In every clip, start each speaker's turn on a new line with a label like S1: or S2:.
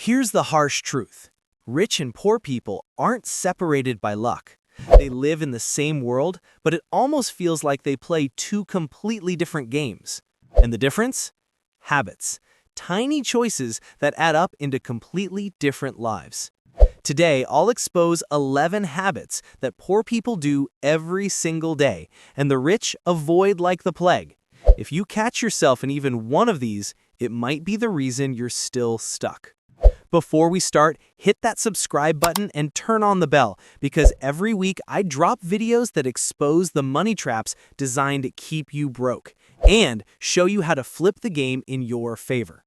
S1: Here's the harsh truth. Rich and poor people aren't separated by luck. They live in the same world, but it almost feels like they play two completely different games. And the difference? Habits. Tiny choices that add up into completely different lives. Today, I'll expose 11 habits that poor people do every single day, and the rich avoid like the plague. If you catch yourself in even one of these, it might be the reason you're still stuck. Before we start, hit that subscribe button and turn on the bell, because every week I drop videos that expose the money traps designed to keep you broke and show you how to flip the game in your favor.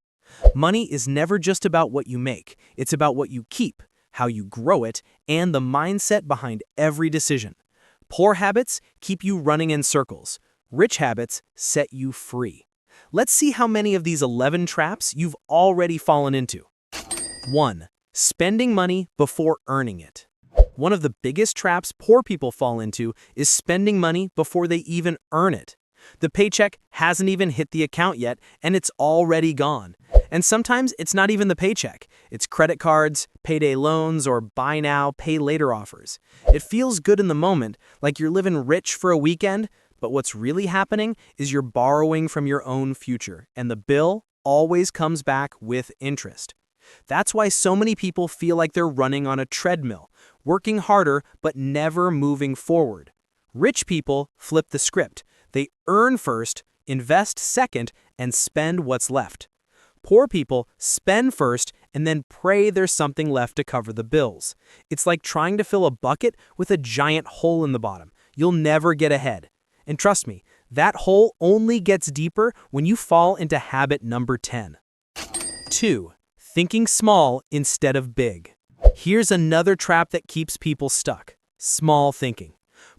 S1: Money is never just about what you make, it's about what you keep, how you grow it, and the mindset behind every decision. Poor habits keep you running in circles. Rich habits set you free. Let's see how many of these 11 traps you've already fallen into. 1. Spending money before earning it. One of the biggest traps poor people fall into is spending money before they even earn it. The paycheck hasn't even hit the account yet, and it's already gone. And sometimes it's not even the paycheck. It's credit cards, payday loans, or buy now, pay later offers. It feels good in the moment, like you're living rich for a weekend, but what's really happening is you're borrowing from your own future, and the bill always comes back with interest. That's why so many people feel like they're running on a treadmill, working harder but never moving forward. Rich people flip the script. They earn first, invest second, and spend what's left. Poor people spend first and then pray there's something left to cover the bills. It's like trying to fill a bucket with a giant hole in the bottom. You'll never get ahead. And trust me, that hole only gets deeper when you fall into habit number 10. 2. Thinking small instead of big. Here's another trap that keeps people stuck. Small thinking.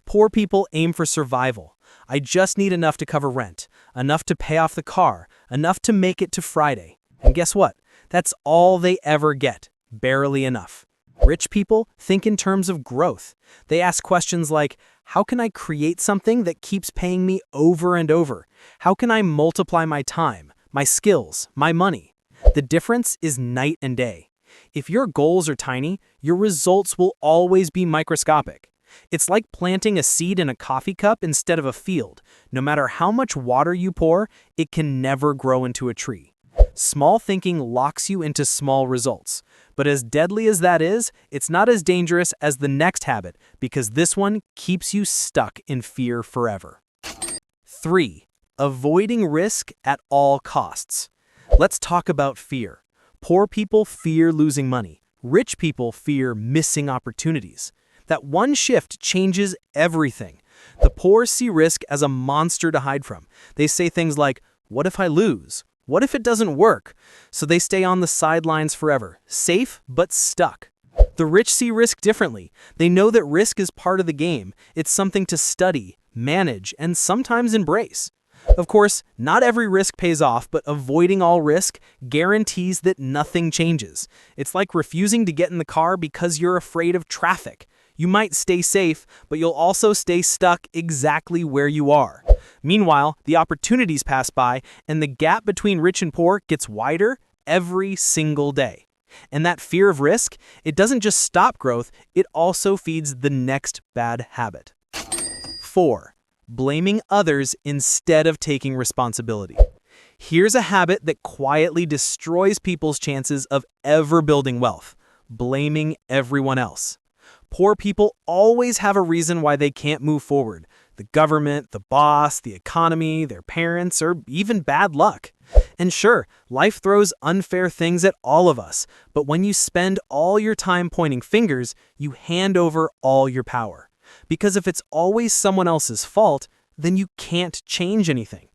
S1: Poor people aim for survival. I just need enough to cover rent, enough to pay off the car, enough to make it to Friday. And guess what? That's all they ever get. Barely enough. Rich people think in terms of growth. They ask questions like, how can I create something that keeps paying me over and over? How can I multiply my time, my skills, my money? The difference is night and day. If your goals are tiny, your results will always be microscopic. It's like planting a seed in a coffee cup instead of a field. No matter how much water you pour, it can never grow into a tree. Small thinking locks you into small results. But as deadly as that is, it's not as dangerous as the next habit, because this one keeps you stuck in fear forever. 3. Avoiding risk at all costs. Let's talk about fear. Poor people fear losing money. Rich people fear missing opportunities. That one shift changes everything. The poor see risk as a monster to hide from. They say things like, what if I lose? What if it doesn't work? So they stay on the sidelines forever, safe but stuck. The rich see risk differently. They know that risk is part of the game. It's something to study, manage, and sometimes embrace. Of course, not every risk pays off, but avoiding all risk guarantees that nothing changes. It's like refusing to get in the car because you're afraid of traffic. You might stay safe, but you'll also stay stuck exactly where you are. Meanwhile, the opportunities pass by, and the gap between rich and poor gets wider every single day. And that fear of risk, it doesn't just stop growth, it also feeds the next bad habit. 4. Blaming others instead of taking responsibility. Here's a habit that quietly destroys people's chances of ever building wealth: blaming everyone else. Poor people always have a reason why they can't move forward. The government, the boss, the economy, their parents, or even bad luck. And sure, life throws unfair things at all of us, but when you spend all your time pointing fingers, you hand over all your power. Because if it's always someone else's fault, then you can't change anything.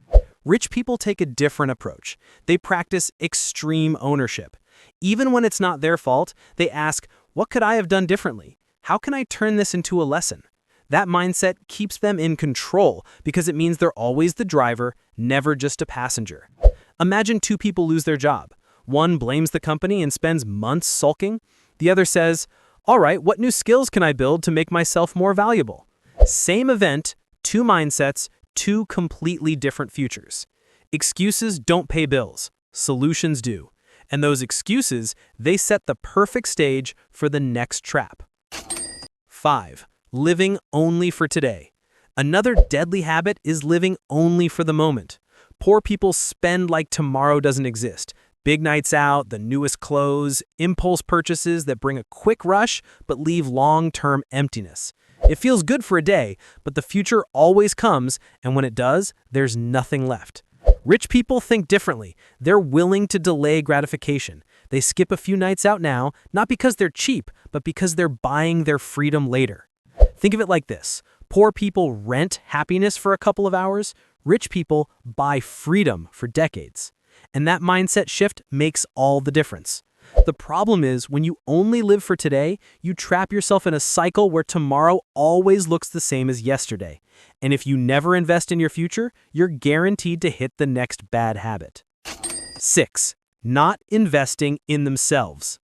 S1: Rich people take a different approach. They practice extreme ownership. Even when it's not their fault, they ask, what could I have done differently? How can I turn this into a lesson? That mindset keeps them in control because it means they're always the driver, never just a passenger. Imagine two people lose their job. One blames the company and spends months sulking. The other says, all right, what new skills can I build to make myself more valuable? Same event, two mindsets, two completely different futures. Excuses don't pay bills. Solutions do. And those excuses, they set the perfect stage for the next trap. 5. Living only for today. Another deadly habit is living only for the moment. Poor people spend like tomorrow doesn't exist. Big nights out, the newest clothes, impulse purchases that bring a quick rush but leave long-term emptiness. It feels good for a day, but the future always comes, and when it does, there's nothing left. Rich people think differently. They're willing to delay gratification. They skip a few nights out now, not because they're cheap, but because they're buying their freedom later. Think of it like this. Poor people rent happiness for a couple of hours. Rich people buy freedom for decades. And that mindset shift makes all the difference. The problem is, when you only live for today, you trap yourself in a cycle where tomorrow always looks the same as yesterday. And if you never invest in your future, you're guaranteed to hit the next bad habit. 6. Not investing in themselves.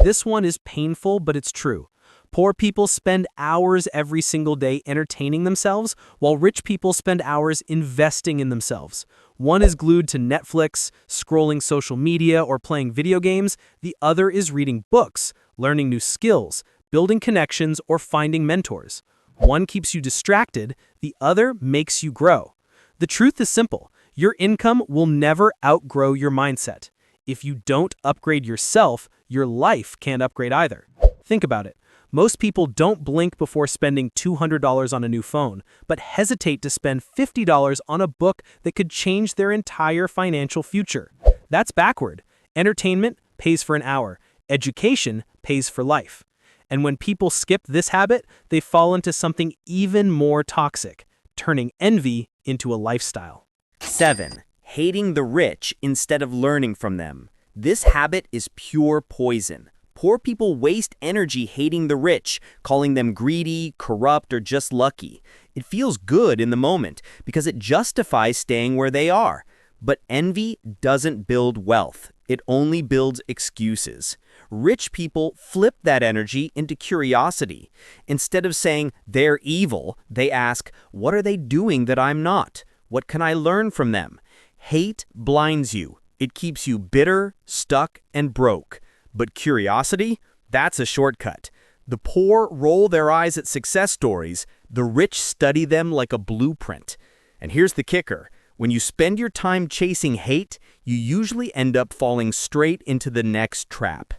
S1: This one is painful, but it's true. Poor people spend hours every single day entertaining themselves, while rich people spend hours investing in themselves. One is glued to Netflix, scrolling social media, or playing video games. The other is reading books, learning new skills, building connections, or finding mentors. One keeps you distracted, the other makes you grow. The truth is simple. Your income will never outgrow your mindset. If you don't upgrade yourself, your life can't upgrade either. Think about it. Most people don't blink before spending $200 on a new phone, but hesitate to spend $50 on a book that could change their entire financial future. That's backward. Entertainment pays for an hour. Education pays for life. And when people skip this habit, they fall into something even more toxic, turning envy into a lifestyle.
S2: 7. Hating the rich instead of learning from them. This habit is pure poison. Poor people waste energy hating the rich, calling them greedy, corrupt, or just lucky. It feels good in the moment because it justifies staying where they are. But envy doesn't build wealth. It only builds excuses. Rich people flip that energy into curiosity. Instead of saying they're evil, they ask, what are they doing that I'm not? What can I learn from them? Hate blinds you. It keeps you bitter, stuck, and broke. But curiosity? That's a shortcut. The poor roll their eyes at success stories. The rich study them like a blueprint. And here's the kicker. When you spend your time chasing hate, you usually end up falling straight into the next trap.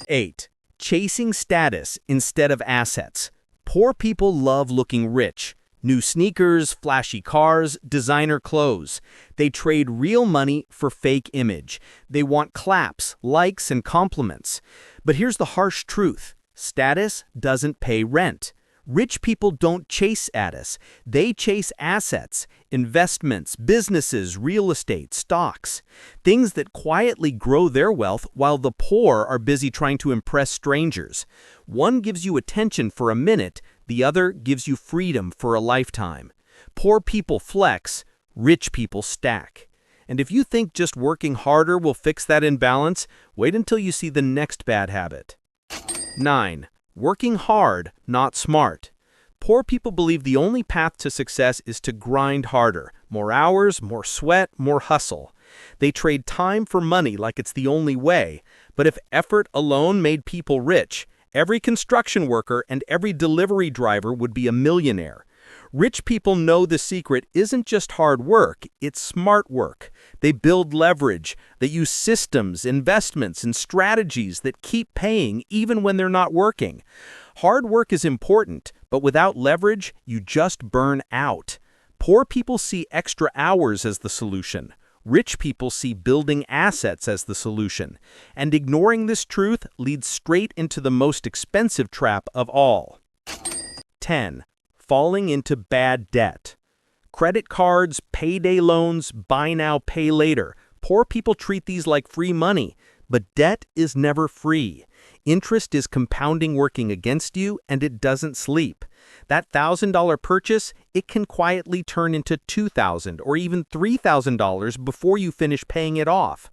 S2: 8. Chasing status instead of assets. Poor people love looking rich. New sneakers, flashy cars, designer clothes. They trade real money for fake image. They want claps, likes, and compliments. But here's the harsh truth. Status doesn't pay rent. Rich people don't chase status. They chase assets, investments, businesses, real estate, stocks. Things that quietly grow their wealth while the poor are busy trying to impress strangers. One gives you attention for a minute, the other gives you freedom for a lifetime. Poor people flex, rich people stack. And if you think just working harder will fix that imbalance, wait until you see the next bad habit. 9. Working hard, not smart. Poor people believe the only path to success is to grind harder. More hours, more sweat, more hustle. They trade time for money like it's the only way. But if effort alone made people rich, every construction worker and every delivery driver would be a millionaire. Rich people know the secret isn't just hard work, it's smart work. They build leverage. They use systems, investments, and strategies that keep paying even when they're not working. Hard work is important, but without leverage, you just burn out. Poor people see extra hours as the solution. Rich people see building assets as the solution. And ignoring this truth leads straight into the most expensive trap of all. 10. Falling into bad debt. Credit cards, payday loans, buy now, pay later. Poor people treat these like free money, but debt is never free. Interest is compounding working against you, and it doesn't sleep. That $1,000 purchase, it can quietly turn into $2,000 or even $3,000 before you finish paying it off.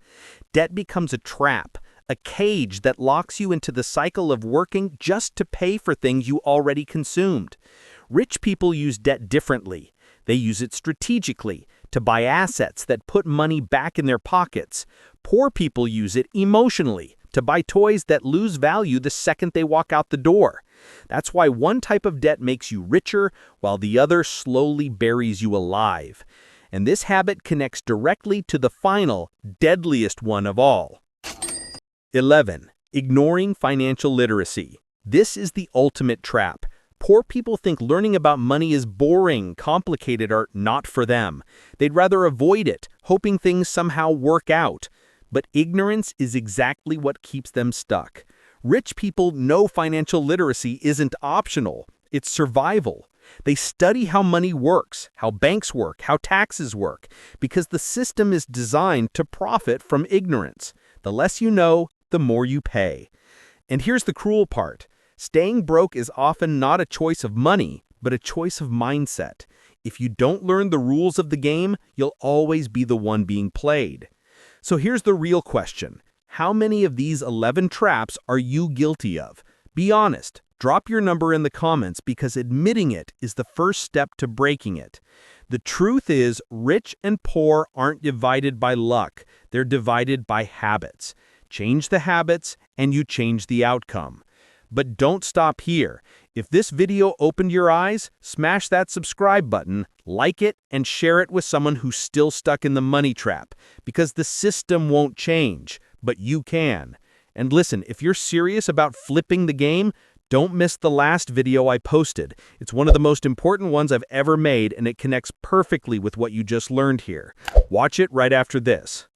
S2: Debt becomes a trap, a cage that locks you into the cycle of working just to pay for things you already consumed. Rich people use debt differently. They use it strategically, to buy assets that put money back in their pockets.
S3: Poor people use it emotionally to buy toys that lose value the second they walk out the door. That's why one type of debt makes you richer while the other slowly buries you alive. And this habit connects directly to the final, deadliest one of all. 11. Ignoring financial literacy. This is the ultimate trap. Poor people think learning about money is boring, complicated, or not for them. They'd rather avoid it, hoping things somehow work out. But ignorance is exactly what keeps them stuck. Rich people know financial literacy isn't optional. It's survival. They study how money works, how banks work, how taxes work, because the system is designed to profit from ignorance. The less you know, the more you pay. And here's the cruel part. Staying broke is often not a choice of money, but a choice of mindset. If you don't learn the rules of the game, you'll always be the one being played. So here's the real question. How many of these 11 traps are you guilty of? Be honest. Drop your number in the comments because admitting it is the first step to breaking it. The truth is, rich and poor aren't divided by luck. They're divided by habits. Change the habits, and you change the outcome. But don't stop here. If this video opened your eyes, smash that subscribe button, like it, and share it with someone who's still stuck in the money trap. Because the system won't change, but you can. And listen, if you're serious about flipping the game, don't miss the last video I posted. It's one of the most important ones I've ever made, and it connects perfectly with what you just learned here. Watch it right after this.